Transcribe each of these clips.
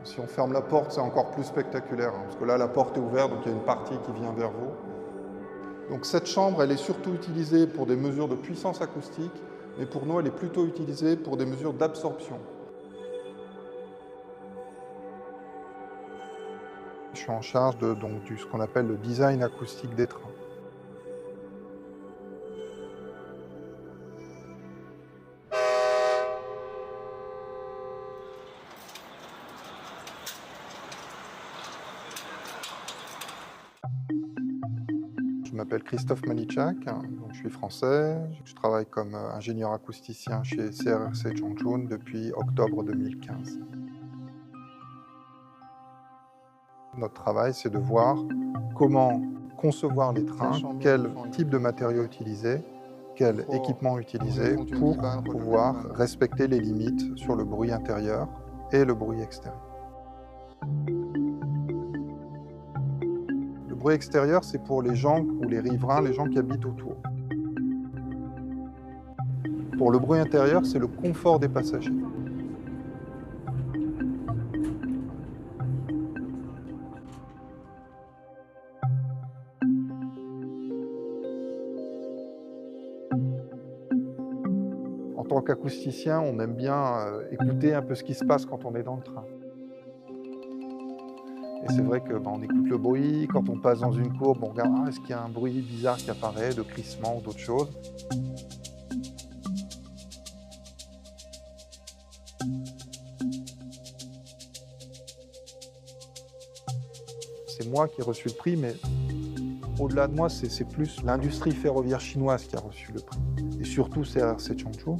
Si on ferme la porte, c'est encore plus spectaculaire, hein, parce que là, la porte est ouverte, donc il y a une partie qui vient vers vous. Donc cette chambre, elle est surtout utilisée pour des mesures de puissance acoustique, mais pour nous, elle est plutôt utilisée pour des mesures d'absorption. Je suis en charge de ce qu'on appelle le design acoustique des trains. Je m'appelle Christophe Malichak, donc je suis français. Je travaille comme ingénieur acousticien chez CRRC Changchun depuis octobre 2015. Notre travail, c'est de voir comment concevoir les trains, quel type de matériaux utiliser, quel équipement utiliser pour pouvoir respecter les limites sur le bruit intérieur et le bruit extérieur. Le bruit extérieur, c'est pour les gens ou les riverains, les gens qui habitent autour. Pour le bruit intérieur, c'est le confort des passagers. En tant qu'acousticien, on aime bien écouter un peu ce qui se passe quand on est dans le train. Et c'est vrai qu'on écoute le bruit, quand on passe dans une courbe, on regarde est-ce qu'il y a un bruit bizarre qui apparaît, de crissement ou d'autres choses. C'est moi qui ai reçu le prix, mais au-delà de moi, c'est plus l'industrie ferroviaire chinoise qui a reçu le prix. Et surtout CRRC Changchun.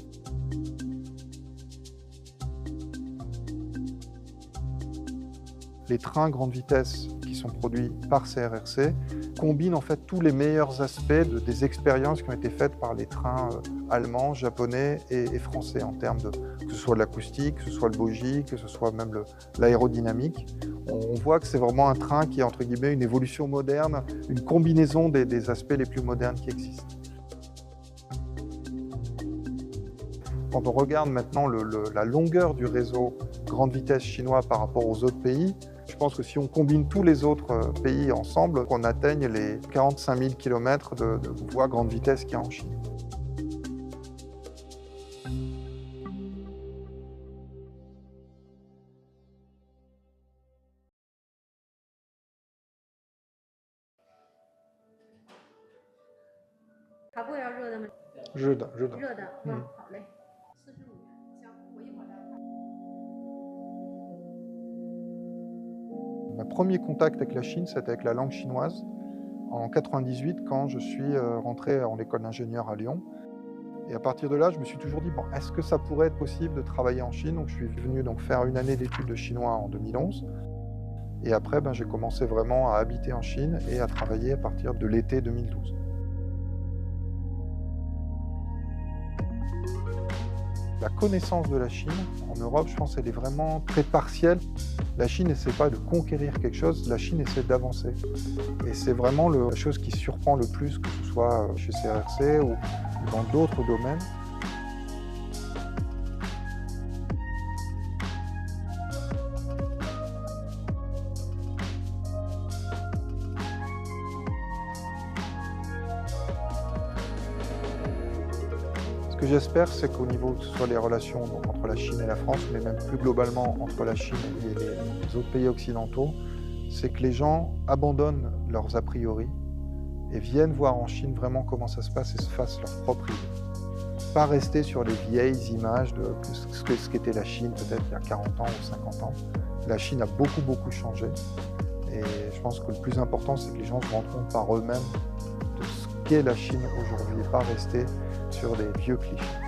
Les trains grande vitesse qui sont produits par CRRC combinent en fait tous les meilleurs aspects des expériences qui ont été faites par les trains allemands, japonais et français en termes de que ce soit l'acoustique, que ce soit le bogie, que ce soit même l'aérodynamique. On voit que c'est vraiment un train qui est entre guillemets une évolution moderne, une combinaison des aspects les plus modernes qui existent. Quand on regarde maintenant la longueur du réseau grande vitesse chinois par rapport aux autres pays, je pense que si on combine tous les autres pays ensemble, on atteigne les 45 000 km de voies grande vitesse qu'il y a en Chine. Mon premier contact avec la Chine, c'était avec la langue chinoise en 98 quand je suis rentré en école d'ingénieur à Lyon. Et à partir de là, je me suis toujours dit, bon, est-ce que ça pourrait être possible de travailler en Chine? Donc je suis venu faire une année d'études de chinois en 2011. Et après, j'ai commencé vraiment à habiter en Chine et à travailler à partir de l'été 2012. La connaissance de la Chine en Europe, je pense, elle est vraiment très partielle. La Chine n'essaie pas de conquérir quelque chose, la Chine essaie d'avancer. Et c'est vraiment la chose qui surprend le plus, que ce soit chez CRRC ou dans d'autres domaines. Ce que j'espère, c'est qu'au niveau, que ce soit les relations entre la Chine et la France, mais même plus globalement entre la Chine et les autres pays occidentaux, c'est que les gens abandonnent leurs a priori et viennent voir en Chine vraiment comment ça se passe et se fassent leur propre idée. Pas rester sur les vieilles images de ce qu'était la Chine peut-être il y a 40 ans ou 50 ans. La Chine a beaucoup changé et je pense que le plus important, c'est que les gens se rendent compte par eux-mêmes de ce qu'est la Chine aujourd'hui et pas rester sur des vieux clichés.